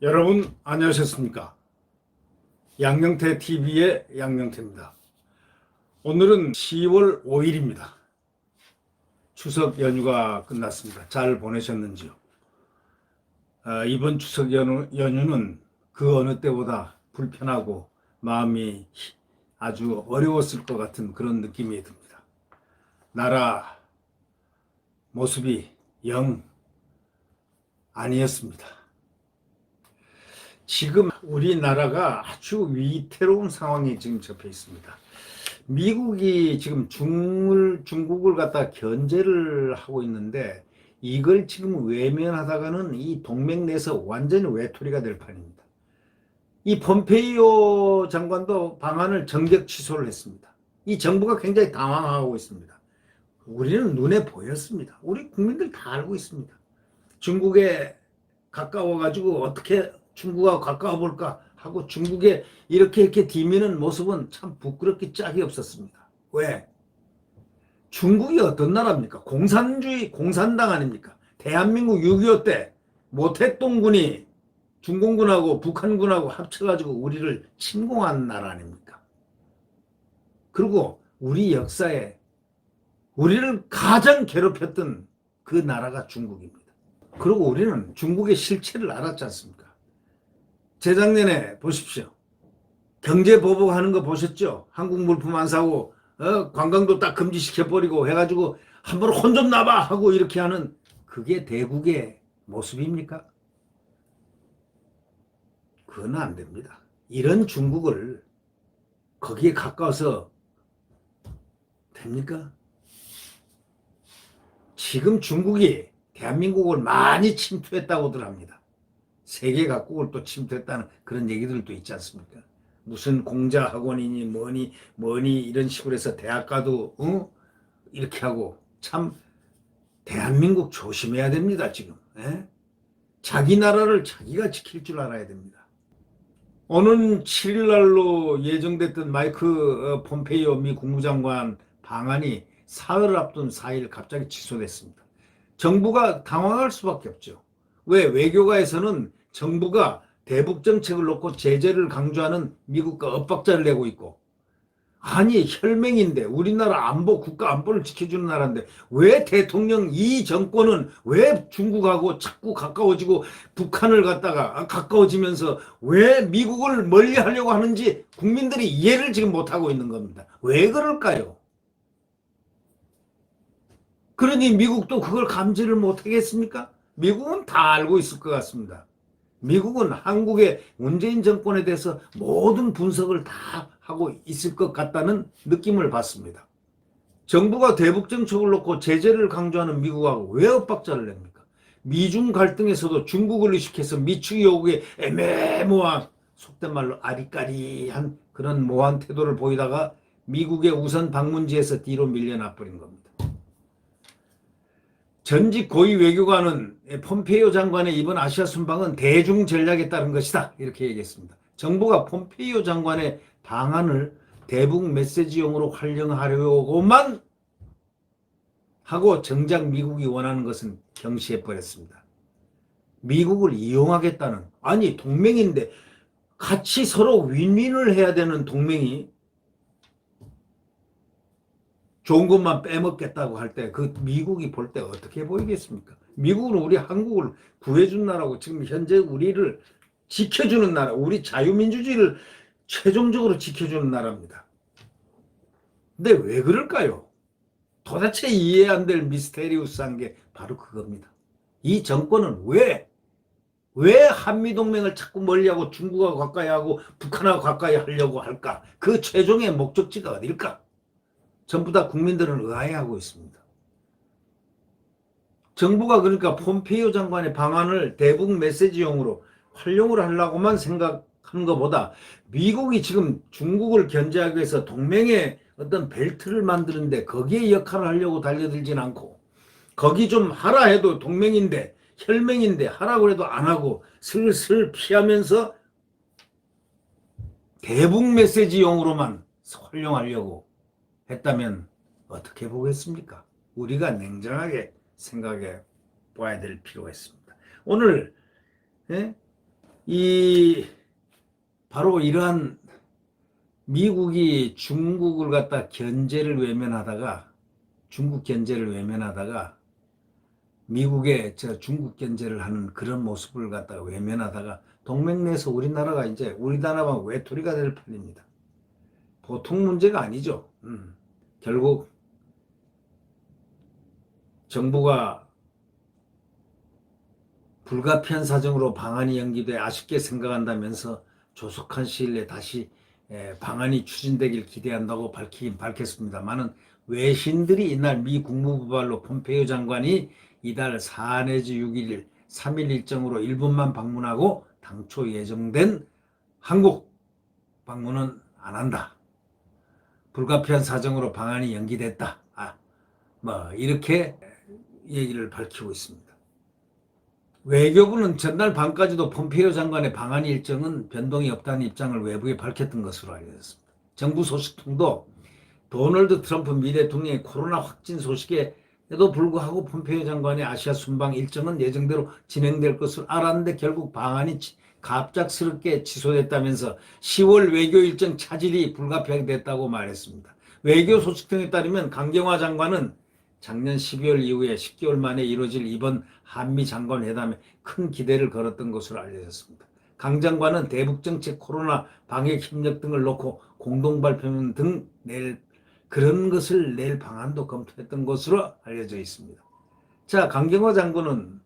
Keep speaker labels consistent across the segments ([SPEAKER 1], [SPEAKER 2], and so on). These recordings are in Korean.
[SPEAKER 1] 여러분 안녕하셨습니까? 양영태 TV의 양영태입니다. 오늘은 10월 5일입니다. 추석 연휴가 끝났습니다. 잘 보내셨는지요? 이번 추석 연휴는 그 어느 때보다 불편하고 마음이 아주 어려웠을 것 같은 그런 느낌이 듭니다. 나라 모습이 영 아니었습니다. 지금 우리나라가 아주 위태로운 상황에 지금 접해 있습니다. 미국이 지금 중국을 갖다 견제를 하고 있는데 이걸 지금 외면하다가는 이 동맹 내에서 완전히 외톨이가 될 판입니다. 이 폼페이오 장관도 방한을 전격 취소를 했습니다. 이 정부가 굉장히 당황하고 있습니다. 우리는 눈에 보였습니다. 우리 국민들 다 알고 있습니다. 중국에 가까워가지고 어떻게 중국하고 가까워 볼까 하고 중국에 이렇게 디미는 모습은 참 부끄럽게 짝이 없었습니다. 왜? 중국이 어떤 나라입니까? 공산주의, 공산당 아닙니까? 대한민국 6.25 때 모택동군이 중공군하고 북한군하고 합쳐가지고 우리를 침공한 나라 아닙니까? 그리고 우리 역사에 우리를 가장 괴롭혔던 그 나라가 중국입니다. 그리고 우리는 중국의 실체를 알았지 않습니까? 재작년에 보십시오. 경제 보복하는 거 보셨죠? 한국 물품 안 사고 관광도 딱 금지시켜버리고 해가지고 한번 혼 좀 나봐 하고 이렇게 하는 그게 대국의 모습입니까? 그건 안 됩니다. 이런 중국을 거기에 가까워서 됩니까? 지금 중국이 대한민국을 많이 침투했다고들 합니다. 세계 각국을 또 침투했다는 그런 얘기들도 있지 않습니까? 무슨 공자학원이니 뭐니 이런 식으로 해서 대학가도 이렇게 하고 참 대한민국 조심해야 됩니다. 지금 자기 나라를 자기가 지킬 줄 알아야 됩니다. 오는 7일 날로 예정됐던 마이크 폼페이오 미 국무장관 방한이 사흘을 앞둔 4일 갑자기 취소됐습니다. 정부가 당황할 수밖에 없죠. 왜? 외교가에서는 정부가 대북 정책을 놓고 제재를 강조하는 미국과 엇박자를 내고 있고, 아니 혈맹인데 우리나라 안보 국가 안보를 지켜주는 나라인데 왜 대통령 이 정권은 왜 중국하고 자꾸 가까워지고 북한을 갖다가 가까워지면서 왜 미국을 멀리하려고 하는지 국민들이 이해를 지금 못하고 있는 겁니다. 왜 그럴까요? 그러니 미국도 그걸 감지를 못하겠습니까? 미국은 다 알고 있을 것 같습니다. 미국은 한국의 문재인 정권에 대해서 모든 분석을 다 하고 있을 것 같다는 느낌을 받습니다. 정부가 대북 정책을 놓고 제재를 강조하는 미국하고 왜 엇박자를 냅니까? 미중 갈등에서도 중국을 의식해서 미축 요구에 애매모호한 속된 말로 아리까리한 그런 모호한 태도를 보이다가 미국의 우선 방문지에서 뒤로 밀려나 버린 겁니다. 전직 고위 외교관은 폼페이오 장관의 이번 아시아 순방은 대중 전략에 따른 것이다 이렇게 얘기했습니다. 정부가 폼페이오 장관의 방안을 대북 메시지용으로 활용하려고만 하고 정작 미국이 원하는 것은 경시해버렸습니다. 미국을 이용하겠다는, 아니 동맹인데 같이 서로 윈윈을 해야 되는 동맹이 좋은 것만 빼먹겠다고 할 때 그 미국이 볼 때 어떻게 보이겠습니까? 미국은 우리 한국을 구해준 나라고 지금 현재 우리를 지켜주는 나라, 우리 자유민주주의를 최종적으로 지켜주는 나라입니다. 근데 왜 그럴까요? 도대체 이해 안 될 미스테리우스한 게 바로 그겁니다. 이 정권은 왜 한미동맹을 자꾸 멀리하고 중국하고 가까이 하고 북한하고 가까이 하려고 할까? 그 최종의 목적지가 어딜까? 전부 다 국민들은 의아해하고 있습니다. 정부가 그러니까 폼페이오 장관의 방안을 대북 메시지용으로 활용을 하려고만 생각하는 것보다 미국이 지금 중국을 견제하기 위해서 동맹의 어떤 벨트를 만드는데 거기에 역할을 하려고 달려들진 않고 거기 좀 하라 해도 동맹인데 혈맹인데 하라고 해도 안 하고 슬슬 피하면서 대북 메시지용으로만 활용하려고 했다면 어떻게 보겠습니까? 우리가 냉정하게 생각해 봐야 될 필요가 있습니다. 오늘 이 바로 이러한 미국이 중국을 갖다 견제를 외면하다가 중국 견제를 외면하다가 미국의 중국 견제를 하는 그런 모습을 갖다가 외면하다가 동맹 내에서 우리나라가 이제 우리나라만 외톨이가 될 판입니다. 보통 문제가 아니죠. 결국 정부가 불가피한 사정으로 방한이 연기돼 아쉽게 생각한다면서 조속한 시일 내에 다시 방한이 추진되길 기대한다고 밝혔습니다만은 외신들이 이날 미 국무부 발로 폼페이오 장관이 이달 4 내지 6일 3일 일정으로 일본만 방문하고 당초 예정된 한국 방문은 안 한다. 불가피한 사정으로 방한이 연기됐다. 뭐 이렇게 얘기를 밝히고 있습니다. 외교부는 전날 밤까지도 폼페이오 장관의 방한 일정은 변동이 없다는 입장을 외부에 밝혔던 것으로 알려졌습니다. 정부 소식통도 도널드 트럼프 미 대통령의 코로나 확진 소식에도 불구하고 폼페이오 장관의 아시아 순방 일정은 예정대로 진행될 것을 알았는데 결국 방한이 갑작스럽게 취소됐다면서 10월 외교 일정 차질이 불가피하게 됐다고 말했습니다. 외교 소식통에 따르면 강경화 장관은 작년 12월 이후에 10개월 만에 이루어질 이번 한미 장관회담에 큰 기대를 걸었던 것으로 알려졌습니다. 강 장관은 대북정책, 코로나 방역 협력 등을 놓고 공동발표문 등 그런 것을 낼 방안도 검토했던 것으로 알려져 있습니다. 자, 강경화 장군,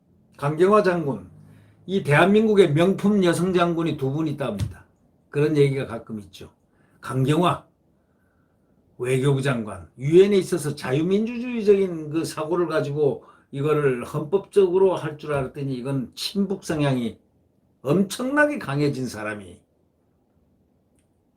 [SPEAKER 1] 이 대한민국의 명품 여성 장군이 두 분 있답니다. 그런 얘기가 가끔 있죠. 강경화 외교부 장관, 유엔에 있어서 자유민주주의적인 그 사고를 가지고 이거를 헌법적으로 할 줄 알았더니 이건 친북 성향이 엄청나게 강해진 사람이.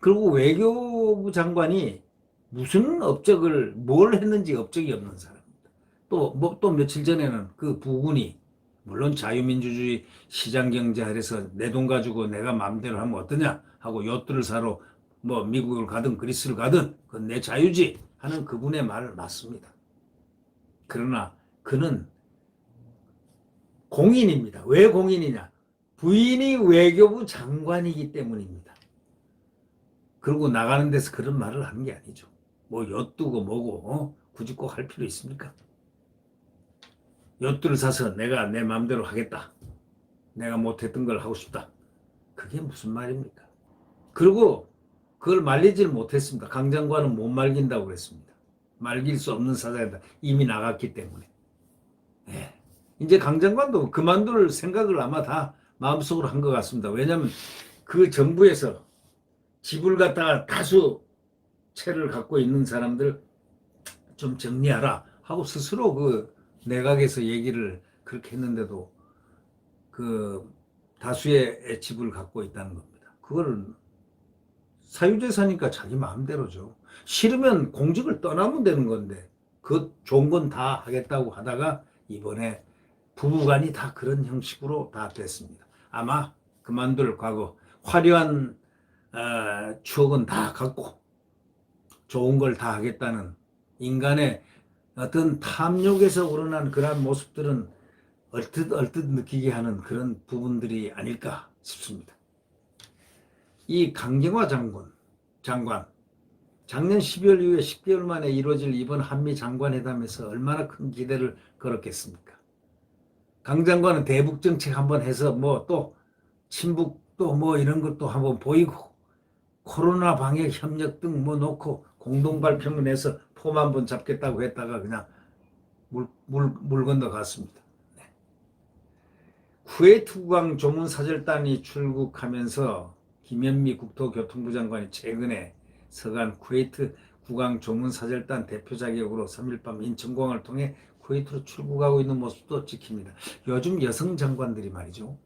[SPEAKER 1] 그리고 외교부 장관이 무슨 업적을 뭘 했는지 업적이 없는 사람입니다. 또 며칠 전에는 그 부군이 물론 자유민주주의 시장경제 아래서 내 돈 가지고 내가 마음대로 하면 어떠냐 하고 요트를 사러 뭐 미국을 가든 그리스를 가든 그건 내 자유지 하는 그분의 말 맞습니다. 그러나 그는 공인입니다. 왜 공인이냐? 부인이 외교부 장관이기 때문입니다. 그리고 나가는 데서 그런 말을 하는 게 아니죠. 뭐 엿두고 뭐고 굳이 꼭 할 필요 있습니까? 엿들을 사서 내가 내 마음대로 하겠다. 내가 못했던 걸 하고 싶다. 그게 무슨 말입니까? 그리고 그걸 말리질 못했습니다. 강 장관은 못 말긴다고 그랬습니다. 말길 수 없는 사장이다. 이미 나갔기 때문에. 네. 이제 강 장관도 그만둘 생각을 아마 다 마음속으로 한 것 같습니다. 왜냐하면 그 정부에서 집을 갖다가 다수 채를 갖고 있는 사람들 좀 정리하라 하고 스스로 그 내각에서 얘기를 그렇게 했는데도 그 다수의 집을 갖고 있다는 겁니다. 그걸 사유재산이니까 자기 마음대로죠. 싫으면 공직을 떠나면 되는 건데 그 좋은 건 다 하겠다고 하다가 이번에 부부간이 다 그런 형식으로 다 됐습니다. 아마 그만둘 과거 화려한 추억은 다 갖고 좋은 걸 다 하겠다는 인간의 어떤 탐욕에서 우러난 그러한 모습들은 얼뜻 느끼게 하는 그런 부분들이 아닐까 싶습니다. 이 강경화 장관, 작년 12월 이후에 10개월 만에 이루어질 이번 한미 장관회담에서 얼마나 큰 기대를 걸었겠습니까? 강 장관은 대북 정책 한번 해서 뭐 또 친북 또 뭐 이런 것도 한번 보이고 코로나 방역 협력 등 뭐 놓고 공동 발표문 내서 폼 한번 잡겠다고 했다가 그냥 물 건너갔습니다. 네. 쿠웨이트 국왕 조문 사절단이 출국하면서 김현미 국토교통부 장관이 최근에 서간 쿠웨이트 국왕 조문 사절단 대표 자격으로 3일 밤 인천공항을 통해 쿠웨이트로 출국하고 있는 모습도 찍힙니다. 요즘 여성 장관들이 말이죠.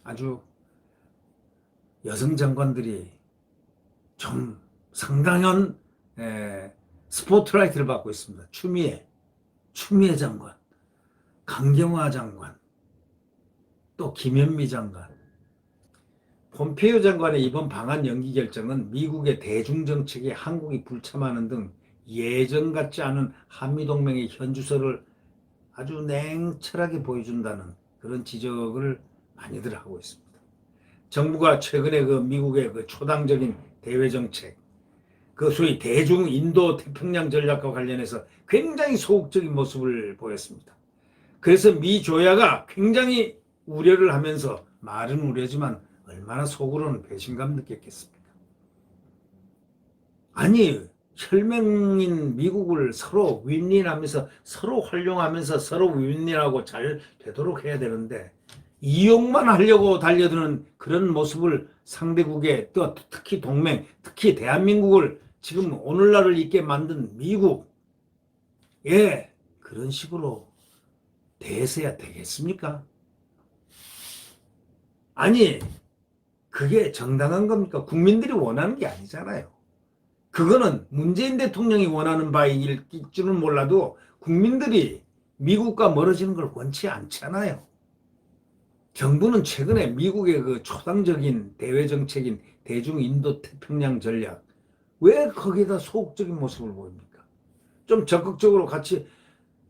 [SPEAKER 1] 아주 여성 장관들이 좀 상당한 스포트라이트를 받고 있습니다. 추미애 장관, 강경화 장관, 또 김현미 장관. 폼페이오 장관의 이번 방한 연기 결정은 미국의 대중정책에 한국이 불참하는 등 예전 같지 않은 한미동맹의 현주소를 아주 냉철하게 보여준다는 그런 지적을 많이들 하고 있습니다. 정부가 최근에 그 미국의 그 초당적인 대외 정책, 그 소위 대중 인도 태평양 전략과 관련해서 굉장히 소극적인 모습을 보였습니다. 그래서 미 조야가 굉장히 우려를 하면서 말은 우려지만 얼마나 속으로는 배신감 느꼈겠습니까? 아니, 혈맹인 미국을 서로 윈윈하면서 서로 활용하면서 서로 윈윈하고 잘 되도록 해야 되는데 이용만 하려고 달려드는 그런 모습을 상대국에 또 특히 동맹, 특히 대한민국을 지금 오늘날을 있게 만든 미국, 예, 그런 식으로 대해서야 되겠습니까? 아니, 그게 정당한 겁니까? 국민들이 원하는 게 아니잖아요. 그거는 문재인 대통령이 원하는 바일 줄은 몰라도 국민들이 미국과 멀어지는 걸 원치 않잖아요. 정부는 최근에 미국의 그 초당적인 대외 정책인 대중 인도 태평양 전략, 왜 거기에다 소극적인 모습을 보입니까? 좀 적극적으로 같이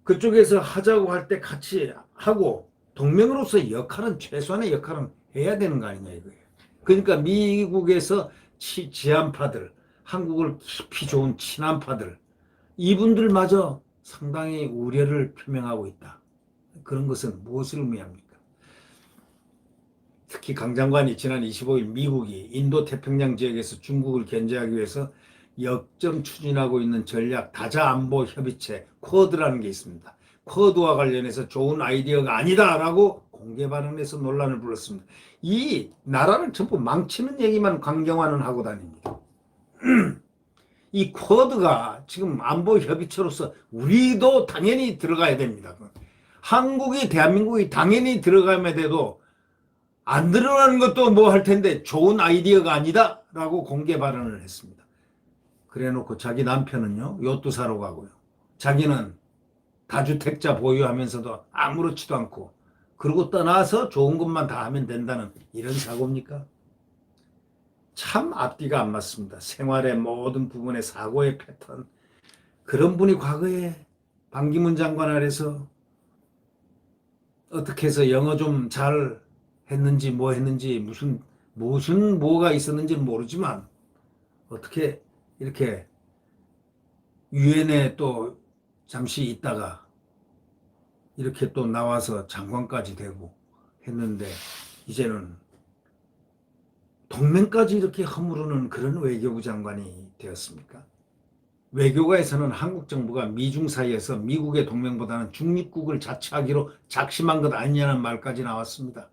[SPEAKER 1] 그쪽에서 하자고 할 때 같이 하고 동맹으로서 역할은 최소한의 역할은 해야 되는 거 아니냐 이거예요. 그러니까 미국에서 지한파들, 한국을 깊이 좋은 친한파들, 이분들마저 상당히 우려를 표명하고 있다. 그런 것은 무엇을 의미합니까? 특히 강 장관이 지난 25일 미국이 인도태평양 지역에서 중국을 견제하기 위해서 역점 추진하고 있는 전략 다자안보 협의체 쿼드라는 게 있습니다. 쿼드와 관련해서 좋은 아이디어가 아니다라고 공개 발언에서 논란을 불렀습니다. 이 나라를 전부 망치는 얘기만 강경화는 하고 다닙니다. 이 쿼드가 지금 안보 협의체로서 우리도 당연히 들어가야 됩니다. 한국이 대한민국이 당연히 들어가면 돼도 안 들어가는 것도 뭐 할 텐데 좋은 아이디어가 아니다 라고 공개 발언을 했습니다. 그래 놓고 자기 남편은요 요트 사러 가고요. 자기는 다주택자 보유하면서도 아무렇지도 않고 그러고 떠나서 좋은 것만 다 하면 된다는 이런 사고입니까? 참 앞뒤가 안 맞습니다. 생활의 모든 부분의 사고의 패턴. 그런 분이 과거에 반기문 장관 아래서 어떻게 해서 영어 좀 잘 했는지 뭐 했는지 무슨 뭐가 있었는지는 모르지만 어떻게 이렇게 유엔에 또 잠시 있다가 이렇게 또 나와서 장관까지 되고 했는데 이제는 동맹까지 이렇게 허무르는 그런 외교부 장관이 되었습니까? 외교가에서는 한국 정부가 미중 사이에서 미국의 동맹보다는 중립국을 자처하기로 작심한 것 아니냐는 말까지 나왔습니다.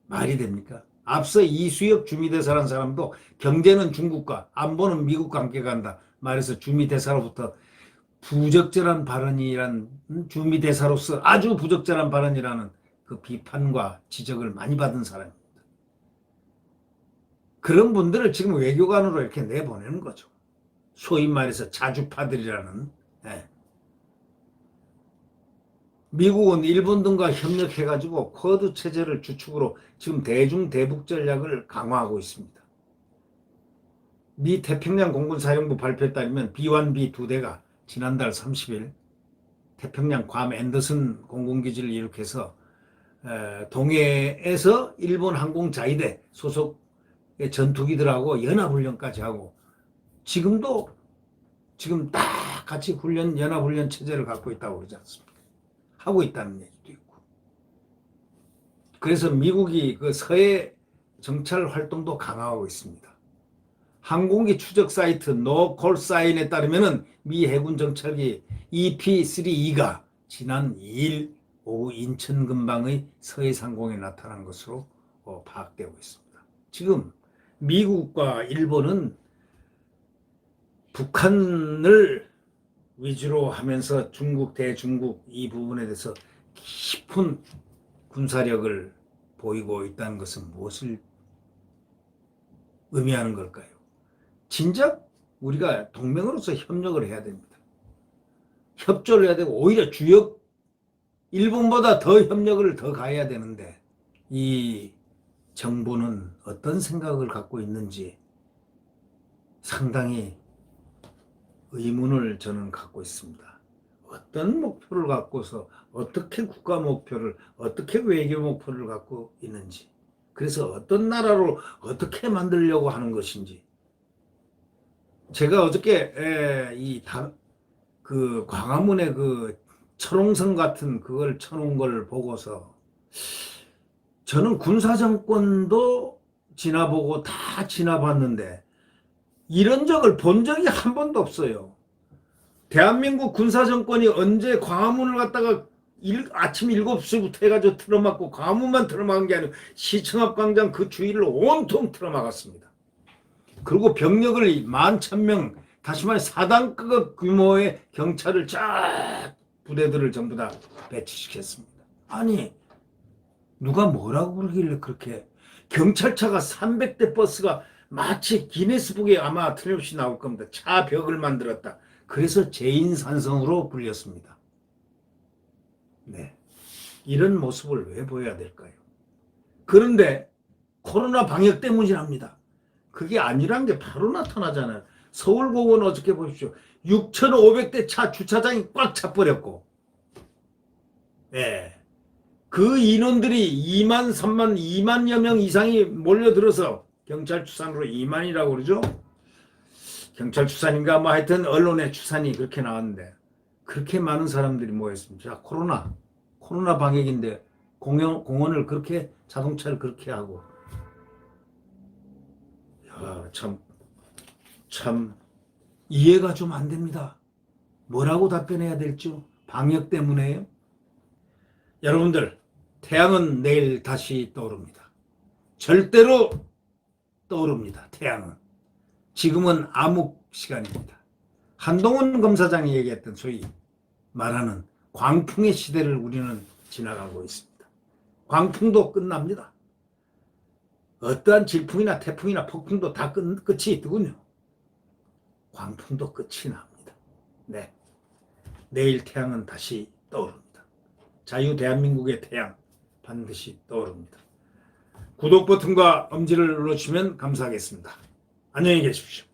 [SPEAKER 1] 말이 됩니까? 앞서 이수혁 주미대사라는 사람도 경제는 중국과 안보는 미국과 함께 간다 말해서 주미대사로부터 부적절한 발언이란 주미대사로서 아주 부적절한 발언이라는 그 비판과 지적을 많이 받은 사람입니다. 그런 분들을 지금 외교관으로 이렇게 내보내는 거죠. 소위 말해서 자주파들이라는. 예. 미국은 일본 등과 협력해가지고 쿼드 체제를 주축으로 지금 대중-대북 전략을 강화하고 있습니다. 미 태평양 공군사령부 발표에 따르면 B-1B 2대가 지난달 30일 태평양 괌 앤더슨 공군기지를 이륙해서 동해에서 일본 항공자위대 소속의 전투기들하고 연합훈련까지 하고 지금도 지금 딱 같이 연합훈련 체제를 갖고 있다고 그러지 않습니까? 하고 있다는 얘기도 있고. 그래서 미국이 그 서해 정찰 활동도 강화하고 있습니다. 항공기 추적 사이트 노콜사인에 따르면은 미 해군 정찰기 EP-3E가 지난 2일 오후 인천 근방의 서해 상공에 나타난 것으로 파악되고 있습니다. 지금 미국과 일본은 북한을 위주로 하면서 중국, 대중국 이 부분에 대해서 깊은 군사력을 보이고 있다는 것은 무엇을 의미하는 걸까요? 진작 우리가 동맹으로서 협력을 해야 됩니다. 협조를 해야 되고 오히려 주역 일본보다 더 협력을 더 가해야 되는데 이 정부는 어떤 생각을 갖고 있는지 상당히 의문을 저는 갖고 있습니다. 어떤 목표를 갖고서 어떻게 국가 목표를 어떻게 외교 목표를 갖고 있는지 그래서 어떤 나라로 어떻게 만들려고 하는 것인지. 제가 어저께 그 광화문에 그 철옹성 같은 그걸 쳐놓은 걸 보고서 저는 군사정권도 지나보고 다 지나봤는데 이런 적을 본 적이 한 번도 없어요. 대한민국 군사정권이 언제 광화문을 갖다가 아침 7시부터 해가지고 틀어막고 광화문만 틀어막은 게 아니고 시청 앞 광장 그 주위를 온통 틀어막았습니다. 그리고 병력을 11,000명, 다시 말해 사단급 규모의 경찰을 쫙 부대들을 전부 다 배치시켰습니다. 아니 누가 뭐라고 그러길래 그렇게 경찰차가 300대 버스가 마치 기네스북에 아마 틀림없이 나올 겁니다. 차 벽을 만들었다. 그래서 제인산성으로 불렸습니다. 네, 이런 모습을 왜 보여야 될까요? 그런데 코로나 방역 때문이랍니다. 그게 아니란 게 바로 나타나잖아요. 서울공원 어저께 보십시오. 6,500대 차 주차장이 꽉 차버렸고, 네. 그 인원들이 2만, 3만, 2만여 명 이상이 몰려들어서 경찰 추산으로 2만이라고 그러죠? 경찰 추산인가 뭐 하여튼 언론의 추산이 그렇게 나왔는데 그렇게 많은 사람들이 모였습니다. 자, 코로나 방역인데 공원을 그렇게 자동차를 그렇게 하고 야, 참 이해가 좀 안 됩니다. 뭐라고 답변해야 될지 방역 때문에요? 여러분들 태양은 내일 다시 떠오릅니다. 절대로 떠오릅니다. 태양은. 지금은 암흑 시간입니다. 한동훈 검사장이 얘기했던 소위 말하는 광풍의 시대를 우리는 지나가고 있습니다. 광풍도 끝납니다. 어떠한 질풍이나 태풍이나 폭풍도 다 끝이 있더군요. 광풍도 끝이 납니다. 네, 내일 태양은 다시 떠오릅니다. 자유 대한민국의 태양 반드시 떠오릅니다. 구독 버튼과 엄지를 눌러주시면 감사하겠습니다. 안녕히 계십시오.